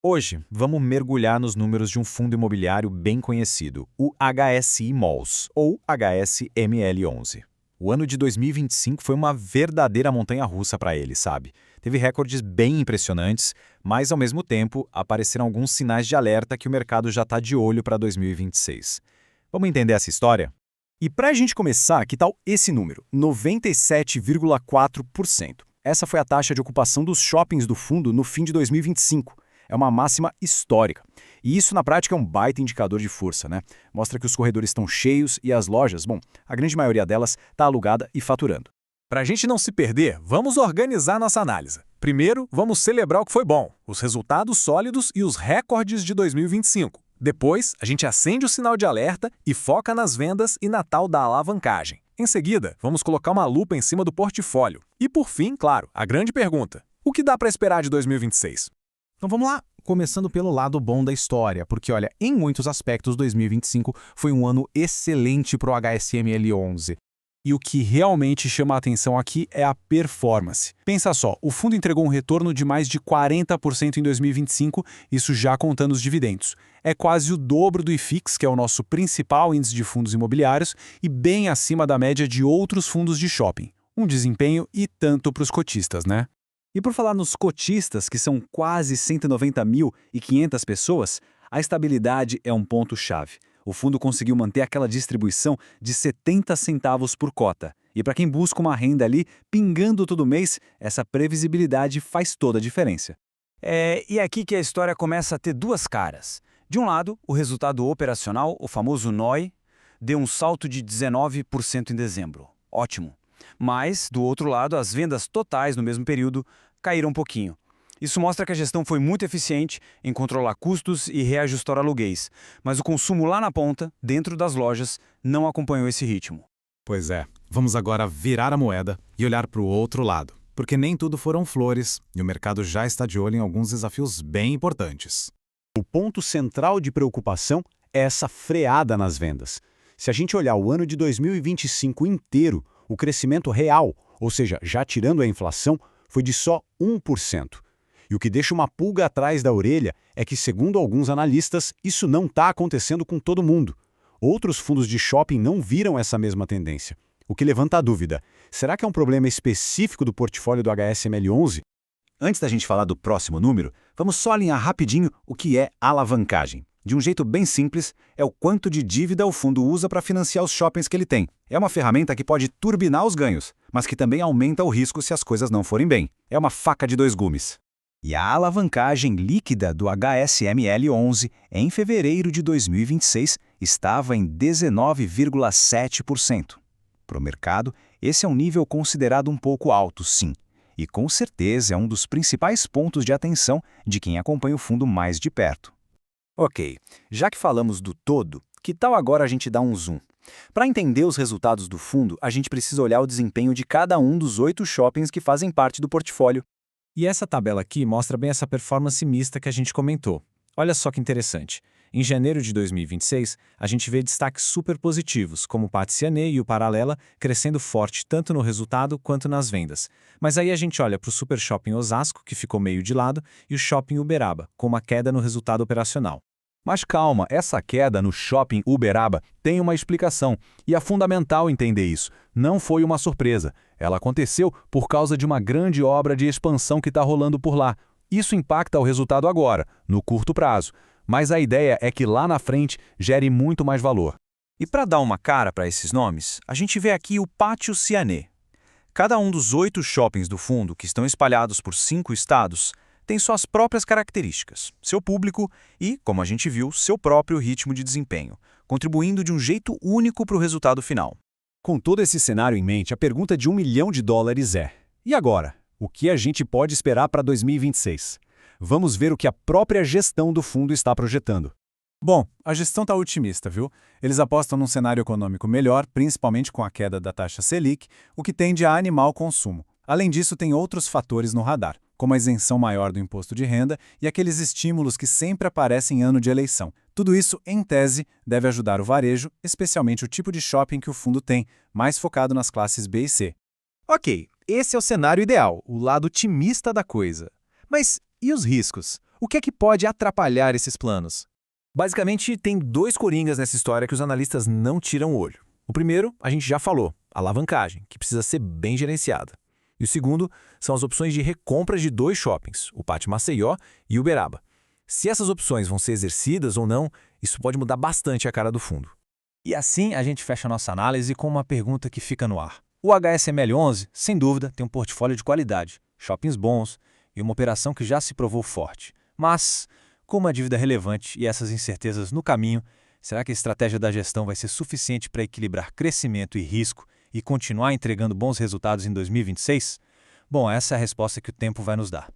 Hoje, vamos mergulhar nos números de um fundo imobiliário bem conhecido, o HSI Malls, ou HSML11. O ano de 2025 foi uma verdadeira montanha-russa para ele, sabe? Teve recordes bem impressionantes, mas ao mesmo tempo apareceram alguns sinais de alerta que o mercado já está de olho para 2026. Vamos entender essa história? E para a gente começar, que tal esse número? 97,4%. Essa foi a taxa de ocupação dos shoppings do fundo no fim de 2025. É uma máxima histórica. E isso, na prática, é um baita indicador de força, né? Mostra que os corredores estão cheios e as lojas, bom, a grande maioria delas está alugada e faturando. Para a gente não se perder, vamos organizar nossa análise. Primeiro, vamos celebrar o que foi bom, os resultados sólidos e os recordes de 2025. Depois, a gente acende o sinal de alerta e foca nas vendas e na tal da alavancagem. Em seguida, vamos colocar uma lupa em cima do portfólio. E por fim, claro, a grande pergunta: o que dá para esperar de 2026? Então vamos lá, começando pelo lado bom da história, porque olha, em muitos aspectos 2025 foi um ano excelente para o HSML11. E o que realmente chama a atenção aqui é a performance. Pensa só, o fundo entregou um retorno de mais de 40% em 2025, isso já contando os dividendos. É quase o dobro do IFIX, que é o nosso principal índice de fundos imobiliários, e bem acima da média de outros fundos de shopping. Um desempenho e tanto para os cotistas, né? E por falar nos cotistas, que são quase 190.500 pessoas, a estabilidade é um ponto-chave. O fundo conseguiu manter aquela distribuição de 70 centavos por cota. E para quem busca uma renda ali, pingando todo mês, essa previsibilidade faz toda a diferença. E é aqui que a história começa a ter duas caras. De um lado, o resultado operacional, o famoso NOI, deu um salto de 19% em dezembro. Ótimo. Mas, do outro lado, as vendas totais no mesmo período caíram um pouquinho. Isso mostra que a gestão foi muito eficiente em controlar custos e reajustar aluguéis, mas o consumo lá na ponta, dentro das lojas, não acompanhou esse ritmo. Pois é, vamos agora virar a moeda e olhar para o outro lado, porque nem tudo foram flores e o mercado já está de olho em alguns desafios bem importantes. O ponto central de preocupação é essa freada nas vendas. Se a gente olhar o ano de 2025 inteiro, o crescimento real, ou seja, já tirando a inflação, foi de só 1%. E o que deixa uma pulga atrás da orelha é que, segundo alguns analistas, isso não está acontecendo com todo mundo. Outros fundos de shopping não viram essa mesma tendência. O que levanta a dúvida: será que é um problema específico do portfólio do HSML11? Antes da gente falar do próximo número, vamos só alinhar rapidinho o que é alavancagem. De um jeito bem simples, é o quanto de dívida o fundo usa para financiar os shoppings que ele tem. É uma ferramenta que pode turbinar os ganhos, mas que também aumenta o risco se as coisas não forem bem. É uma faca de dois gumes. E a alavancagem líquida do HSML11 em fevereiro de 2026 estava em 19,7%. Para o mercado, esse é um nível considerado um pouco alto, sim. E com certeza é um dos principais pontos de atenção de quem acompanha o fundo mais de perto. Ok, já que falamos do todo, que tal agora a gente dar um zoom? Para entender os resultados do fundo, a gente precisa olhar o desempenho de cada um dos 8 shoppings que fazem parte do portfólio. E essa tabela aqui mostra bem essa performance mista que a gente comentou. Olha só que interessante. Em janeiro de 2026, a gente vê destaques super positivos, como o Paticiané e o Paralela, crescendo forte tanto no resultado quanto nas vendas. Mas aí a gente olha para o Super Shopping Osasco, que ficou meio de lado, e o Shopping Uberaba, com uma queda no resultado operacional. Mas calma, essa queda no Shopping Uberaba tem uma explicação, e é fundamental entender isso. Não foi uma surpresa. Ela aconteceu por causa de uma grande obra de expansão que está rolando por lá. Isso impacta o resultado agora, no curto prazo. Mas a ideia é que lá na frente gere muito mais valor. E para dar uma cara para esses nomes, a gente vê aqui o Pátio Ciané. Cada um dos 8 shoppings do fundo, que estão espalhados por 5 estados, tem suas próprias características, seu público e, como a gente viu, seu próprio ritmo de desempenho, contribuindo de um jeito único para o resultado final. Com todo esse cenário em mente, a pergunta de $1 milhão é: e agora? O que a gente pode esperar para 2026? Vamos ver o que a própria gestão do fundo está projetando. Bom, a gestão está otimista, viu? Eles apostam num cenário econômico melhor, principalmente com a queda da taxa Selic, o que tende a animar o consumo. Além disso, tem outros fatores no radar, como a isenção maior do imposto de renda e aqueles estímulos que sempre aparecem em ano de eleição. Tudo isso, em tese, deve ajudar o varejo, especialmente o tipo de shopping que o fundo tem, mais focado nas classes B e C. Ok, esse é o cenário ideal, o lado otimista da coisa. Mas e os riscos? O que é que pode atrapalhar esses planos? Basicamente, tem dois coringas nessa história que os analistas não tiram o olho. O primeiro, a gente já falou, alavancagem, que precisa ser bem gerenciada. E o segundo são as opções de recompra de dois shoppings, o Pátio Maceió e Uberaba. Se essas opções vão ser exercidas ou não, isso pode mudar bastante a cara do fundo. E assim a gente fecha nossa análise com uma pergunta que fica no ar. O HSML11, sem dúvida, tem um portfólio de qualidade, shoppings bons e uma operação que já se provou forte. Mas, com uma dívida relevante e essas incertezas no caminho, será que a estratégia da gestão vai ser suficiente para equilibrar crescimento e risco e continuar entregando bons resultados em 2026? Bom, essa é a resposta que o tempo vai nos dar.